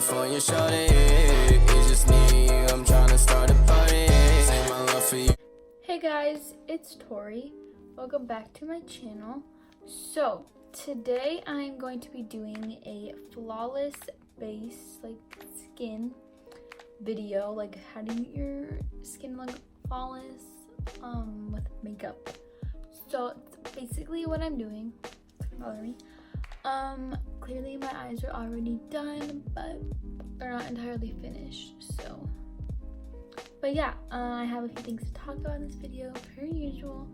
for your shorty. It's just me, I'm trying to start a party. Say my love for you. Hey guys, it's Tori. Welcome back to my channel. So today I'm going to be doing a flawless base, like skin video, like how to make your skin look flawless with makeup. So basically what I'm doing, follow me. Clearly my eyes are already done, but they're not entirely finished. But yeah, I have a few things to talk about in this video, per usual.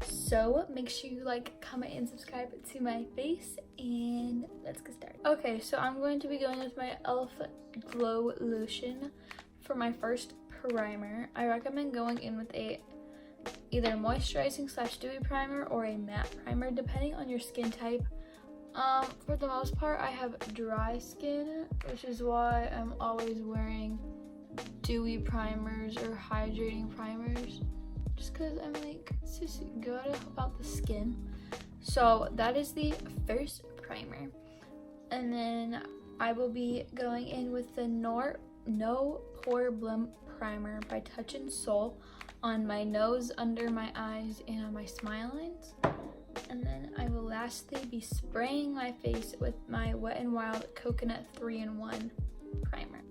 So make sure you like, comment, and subscribe to my face, and let's get started. Okay, so I'm going to be going with my e.l.f. Glow Lotion for my first primer. I recommend going in with a either moisturizing / dewy primer or a matte primer, depending on your skin type. For the most part, I have dry skin, which is why I'm always wearing dewy primers or hydrating primers, just because I'm like, it's just good to help out the skin. So that is the first primer, and then I will be going in with the No Pore Blem Primer by Touch in Soul on my nose, under my eyes, and on my smile lines. And then I will lastly be spraying my face with my Wet n Wild Coconut 3-in-1 primer.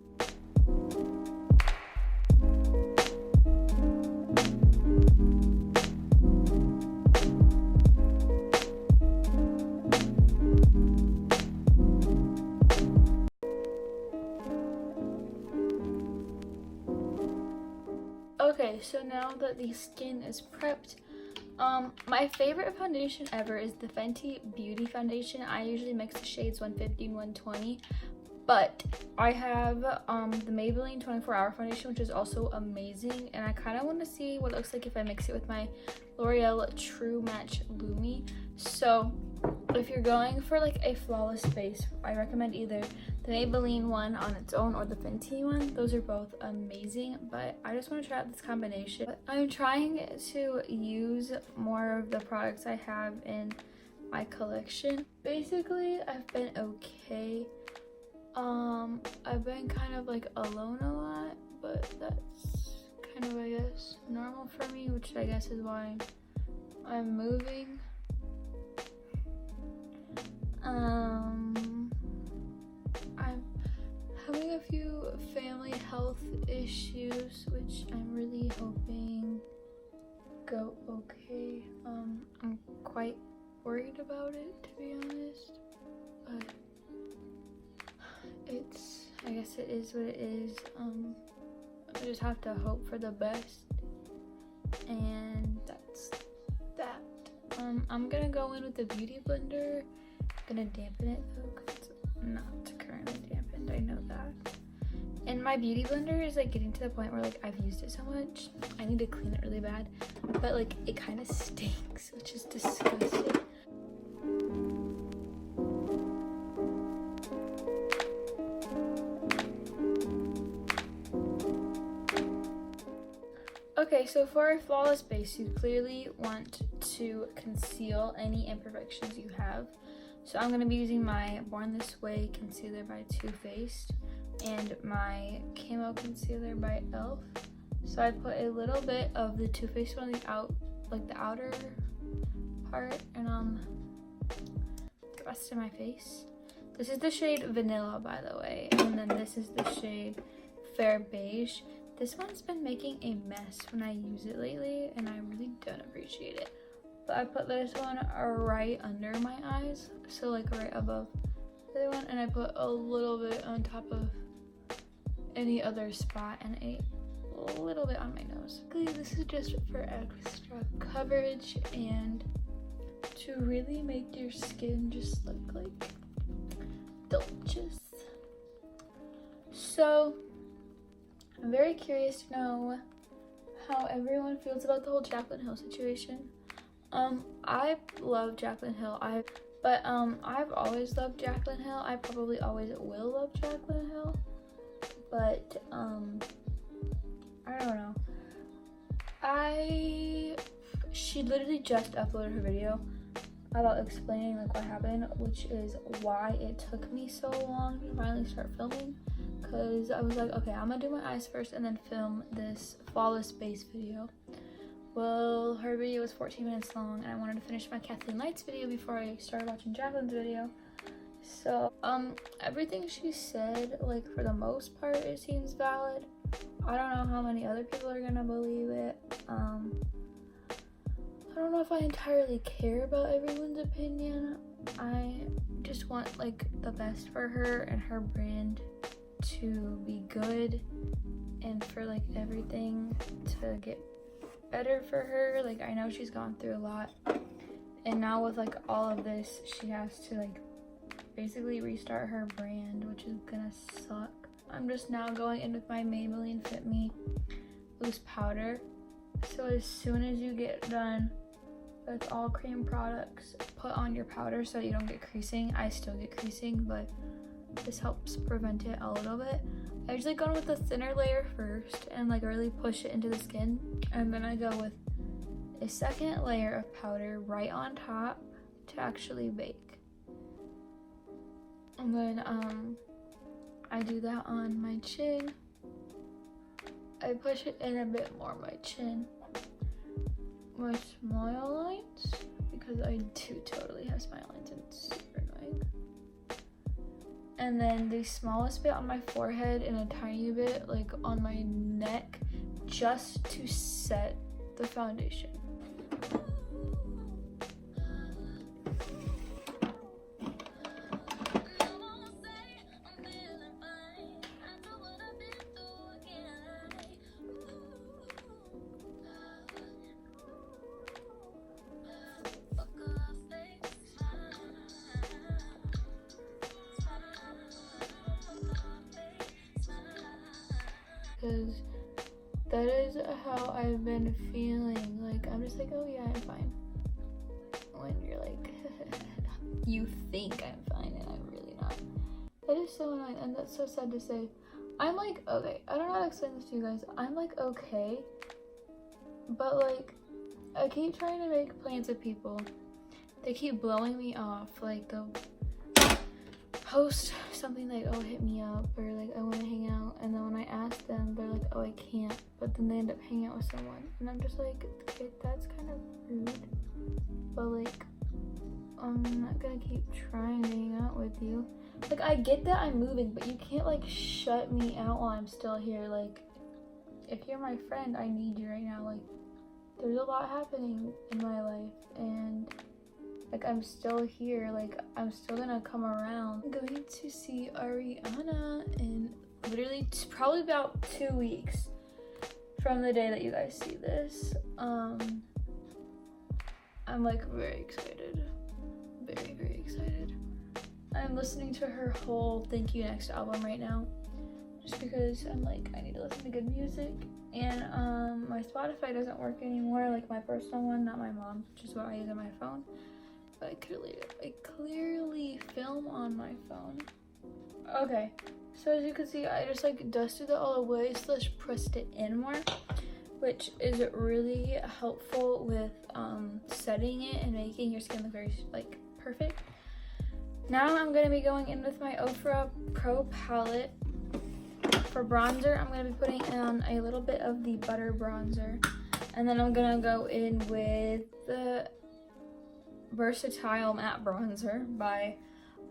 Okay, so now that the skin is prepped, my favorite foundation ever is the Fenty Beauty Foundation. I usually mix the shades 150 and 120, but I have the Maybelline 24-Hour Foundation, which is also amazing, and I kind of want to see what it looks like if I mix it with my L'Oreal True Match Lumi. So if you're going for like a flawless base, I recommend either the Maybelline one on its own or the Fenty one. Those are both amazing, but I just want to try out this combination. But I'm trying to use more of the products I have in my collection. Basically, I've been okay. I've been kind of like alone a lot, but that's kind of, I guess, normal for me, which I guess is why I'm moving. I'm having a few family health issues, which I'm really hoping go okay. I'm quite worried about it, to be honest, but I guess it is what it is. I just have to hope for the best, and that's that. I'm gonna go in with the Beauty Blender. I'm gonna dampen it though, because it's not currently dampened, I know that. And my Beauty Blender is like getting to the point where like I've used it so much, I need to clean it really bad, but like it kind of stinks, which is disgusting. Okay, so for a flawless base, you clearly want to conceal any imperfections you have. So I'm going to be using my Born This Way concealer by Too Faced and my Camo concealer by e.l.f. So I put a little bit of the Too Faced one on the outer part and on the rest of my face. This is the shade Vanilla, by the way, and then this is the shade Fair Beige. This one's been making a mess when I use it lately, and I really don't appreciate it. But I put this one right under my eyes, so like right above the other one, and I put a little bit on top of any other spot and a little bit on my nose. This is just for extra coverage and to really make your skin just look like delicious. So I'm very curious to know how everyone feels about the whole Jaclyn Hill situation. I love Jaclyn Hill. I've always loved Jaclyn Hill. I probably always will love Jaclyn Hill. But I don't know. She literally just uploaded her video about explaining like what happened, which is why it took me so long to finally start filming. because I was like, okay, I'm gonna do my eyes first and then film this flawless base video. Well, her video was 14 minutes long and I wanted to finish my Kathleen Lights video before I started watching Jacqueline's video. So, everything she said, like, for the most part, it seems valid. I don't know how many other people are gonna believe it. I don't know if I entirely care about everyone's opinion. I just want, like, the best for her and her brand to be good and for, like, everything to get better for her. Like, I know she's gone through a lot, and now with, like, all of this, she has to, like, basically restart her brand, which is gonna suck. I'm just now going in with my Maybelline Fit Me loose powder. So as soon as you get done with all cream products, put on your powder so you don't get creasing. I still get creasing, but this helps prevent it a little bit. I usually go in with a thinner layer first and like really push it into the skin, and then I go with a second layer of powder right on top to actually bake. And then I do that on my chin. I push it in a bit more on my chin. My smile lines, because I do totally have smile lines and it's super annoying. And then the smallest bit on my forehead and a tiny bit like on my neck, just to set the foundation. Because that is how I've been feeling. Like, I'm just like, oh yeah, I'm fine. When you're like, you think I'm fine and I'm really not. That is so annoying, and that's so sad to say. I'm like, okay, I don't know how to explain this to you guys. I'm like, okay, but like, I keep trying to make plans with people. They keep blowing me off. Like, they'll post something like, oh, hit me up, or like, I want to hang out, and then when I ask them, they're like, oh, I can't, but then they end up hanging out with someone, and I'm just like, okay, that's kind of rude, but like, I'm not gonna keep trying to hang out with you. Like, I get that I'm moving, but you can't like shut me out while I'm still here. Like, if you're my friend, I need you right now. Like, there's a lot happening in my life, and like, I'm still here. Like, I'm still gonna come around. I'm going to see Ariana in literally probably about 2 weeks from the day that you guys see this. I'm like very excited. Very, very excited. I'm listening to her whole Thank You Next album right now, just because I'm like, I need to listen to good music. And my Spotify doesn't work anymore, like my personal one, not my mom's, which is what I use on my phone. But I clearly film on my phone. Okay, so as you can see, I just like dusted it all away / pressed it in more, which is really helpful with setting it and making your skin look very like perfect. Now I'm gonna be going in with my Ofra Pro palette. For bronzer, I'm gonna be putting on a little bit of the butter bronzer, and then I'm gonna go in with the Versatile Matte Bronzer by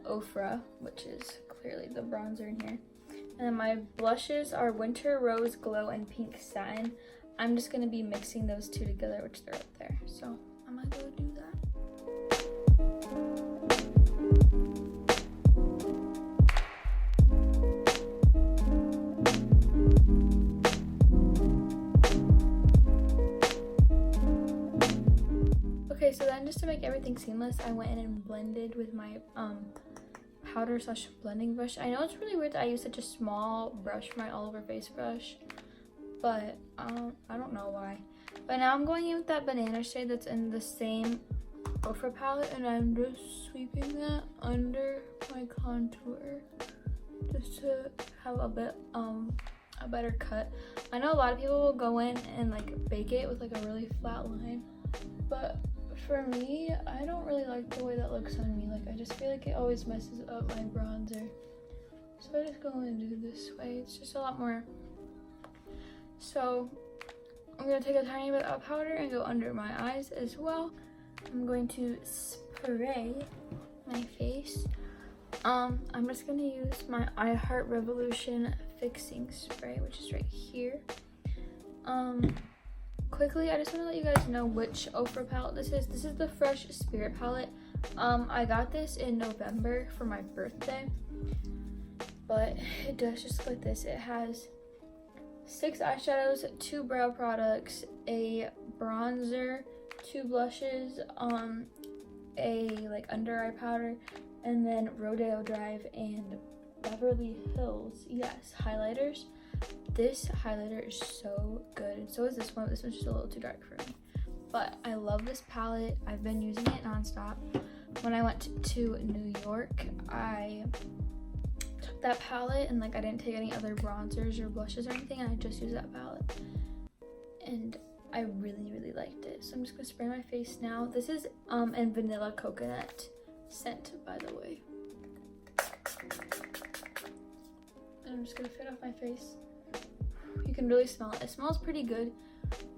Ofra, which is clearly the bronzer in here. And then my blushes are Winter Rose Glow and Pink Satin. I'm just going to be mixing those two together, which they're up there. So I'm going to go do that. Okay, so then just to make everything seamless, I went in and blended with my powder / blending brush. I know it's really weird that I use such a small brush for my all over face brush, but I don't know why. But now I'm going in with that banana shade that's in the same Ofra palette, and I'm just sweeping that under my contour just to have a bit a better cut. I know a lot of people will go in and like bake it with like a really flat line, but for me, I don't really like the way that looks on me. Like, I just feel like it always messes up my bronzer. So I just go and do this way. It's just a lot more. So I'm gonna take a tiny bit of powder and go under my eyes as well. I'm going to spray my face. I'm just gonna use my I Heart Revolution fixing spray, which is right here. Quickly, I just want to let you guys know which Ofra palette this is. This is the Fresh Spirit palette. I got this in November for my birthday, but it does just like this. It has 6 eyeshadows, 2 brow products, a bronzer, 2 blushes, a like under eye powder, and then Rodeo Drive and Beverly Hills, yes, highlighters. This highlighter is so good, and so is this one. This one's just a little too dark for me, but I love this palette. I've been using it nonstop. When I went to New York, I took that palette and like I didn't take any other bronzers or blushes or anything, and I just used that palette, and I really liked it. So I'm just gonna spray my face now. This is in vanilla coconut scent, by the way. And I'm just gonna fit off my face. You can really smell it. It smells pretty good,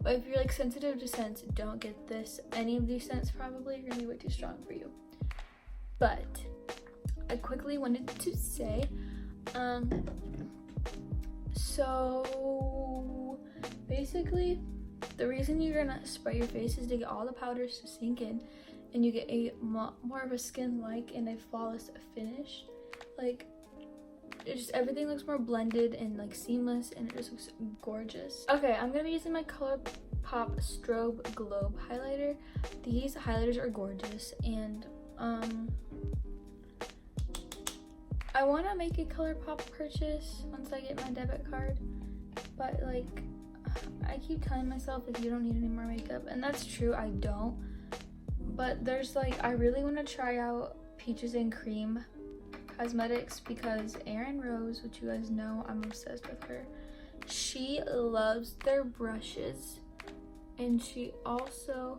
but if you're like sensitive to scents, don't get this. Any of these scents probably are gonna be way too strong for you. But I quickly wanted to say, so basically the reason you're gonna spray your face is to get all the powders to sink in, and you get a more of a skin-like and a flawless finish. Like, it just, everything looks more blended and like seamless, and it just looks gorgeous. Okay, I'm gonna be using my ColourPop Strobe Globe highlighter. These highlighters are gorgeous, and I want to make a ColourPop purchase once I get my debit card, but like I keep telling myself like you don't need any more makeup, and that's true, I don't. But there's like, I really want to try out Peaches and Cream Cosmetics because Erin Rose, which you guys know, I'm obsessed with her. She loves their brushes, and she also,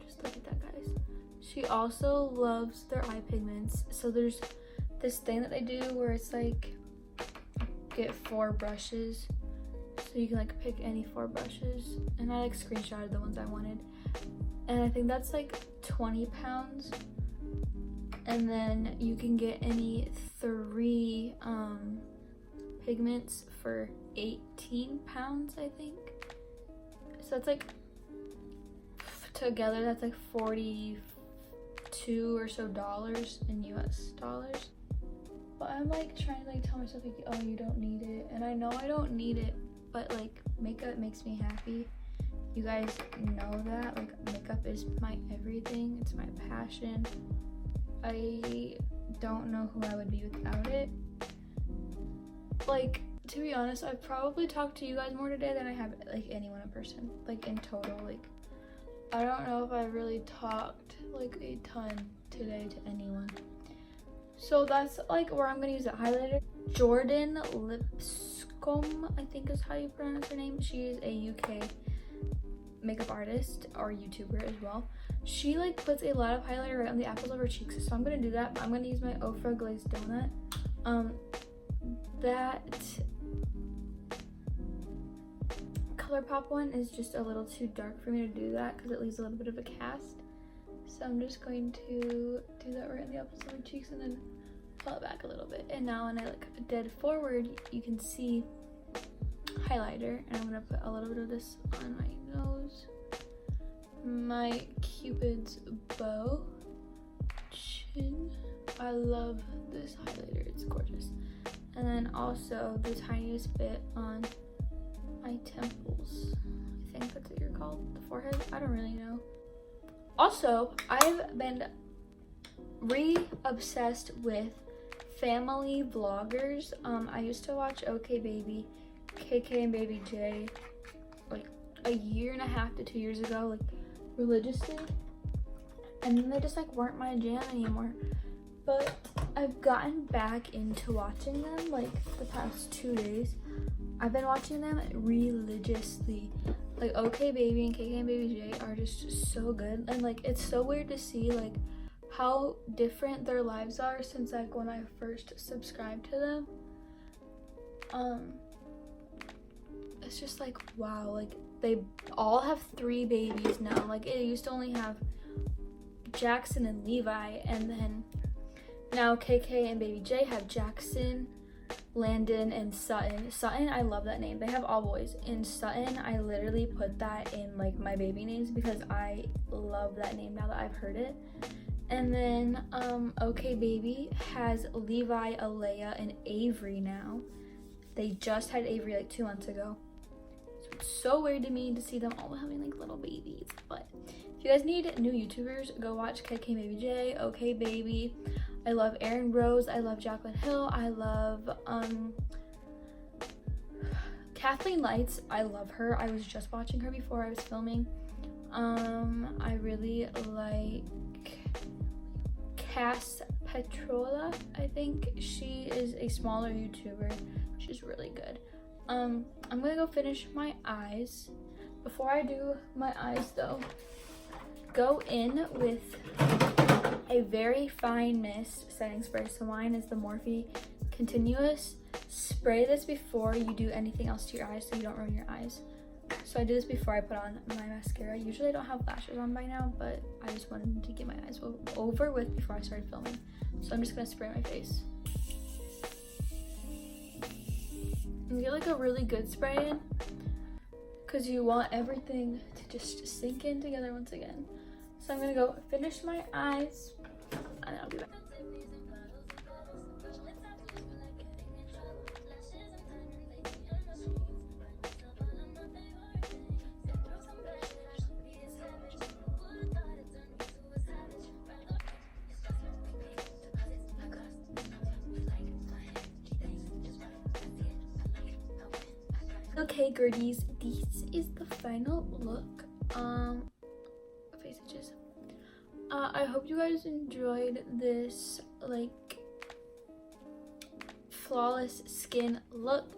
just look at that, guys. She also loves their eye pigments. So there's this thing that they do where it's like get 4 brushes, so you can like pick any 4 brushes, and I like screenshotted the ones I wanted, and I think that's like 20 pounds, and then you can get any 3 pigments for 18 pounds, I think. So that's like, together that's like $42 or so in US dollars. But I'm like trying to like tell myself like, oh, you don't need it, and I know I don't need it, but like makeup makes me happy. You guys know that, like makeup is my everything. It's my passion. I don't know who I would be without it. Like, to be honest, I've probably talked to you guys more today than I have like anyone in person, like in total. Like, I don't know if I really talked like a ton today to anyone. So that's like where I'm gonna use that highlighter. Jordan Lipscomb, I think is how you pronounce her name. She is a UK makeup artist or YouTuber as well. She like puts a lot of highlighter right on the apples of her cheeks, so I'm gonna do that. But I'm gonna use my Ofra Glazed Donut. That ColourPop one is just a little too dark for me to do that because it leaves a little bit of a cast. So I'm just going to do that right on the apples of my cheeks and then pull it back a little bit. And now when I look dead forward, you can see highlighter, and I'm gonna put a little bit of this on my nose, my Cupid's bow, chin. I love this highlighter, it's gorgeous. And then also the tiniest bit on my temples. I think that's what you're called, the forehead. I don't really know. Also, I've been re-obsessed with family vloggers. I used to watch OK Baby, KK and Baby J like a year and a half to 2 years ago, like religiously, and then they just like weren't my jam anymore. But I've gotten back into watching them like the past 2 days. I've been watching them religiously. Like OK Baby and KK and Baby J are just so good, and like it's so weird to see like how different their lives are since like when I first subscribed to them. it's just like, wow, like they all have 3 babies now. Like it used to only have Jackson and Levi, and then now KK and baby J have Jackson, Landon, and Sutton. Sutton, I love that name. They have all boys. And Sutton, I literally put that in like my baby names because I love that name now that I've heard it. And then OK Baby has Levi, Alea, and Avery now. They just had Avery like 2 months ago. So it's so weird to me to see them all having like little babies. But if you guys need new YouTubers, go watch KK Baby J, OK Baby. I love Erin Rose. I love Jaclyn Hill. I love Kathleen Lights. I love her. I was just watching her before I was filming. I really like Cass Petrola. I think she is a smaller YouTuber. She's really good. I'm gonna go finish my eyes. Before I do my eyes though, go in with a very fine mist setting spray. So mine is the Morphe Continuous. Spray this before you do anything else to your eyes so you don't ruin your eyes. So I do this before I put on my mascara. Usually I don't have lashes on by now, but I just wanted to get my eyes over with before I started filming. So I'm just gonna spray my face. And get like a really good spray in, because you want everything to just sink in together once again. So I'm gonna go finish my eyes and I'll be back. Okay, girdies, this is the final look. Face itches. I hope you guys enjoyed this like flawless skin look.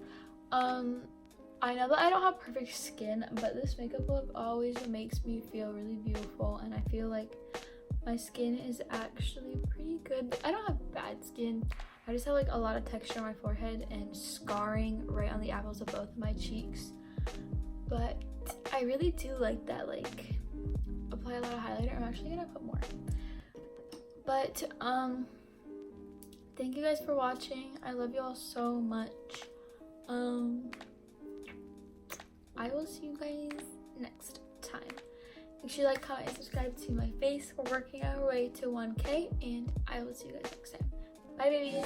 I know that I don't have perfect skin, but this makeup look always makes me feel really beautiful, and I feel like my skin is actually pretty good. I don't have bad skin. I just have like a lot of texture on my forehead and scarring right on the apples of both of my cheeks. But I really do like that, like apply a lot of highlighter. I'm actually gonna put more. But thank you guys for watching. I love you all so much. I will see you guys next time. Make sure you like, comment, and subscribe to my face. We're working our way to 1K, and I will see you guys next time. Bye, babies.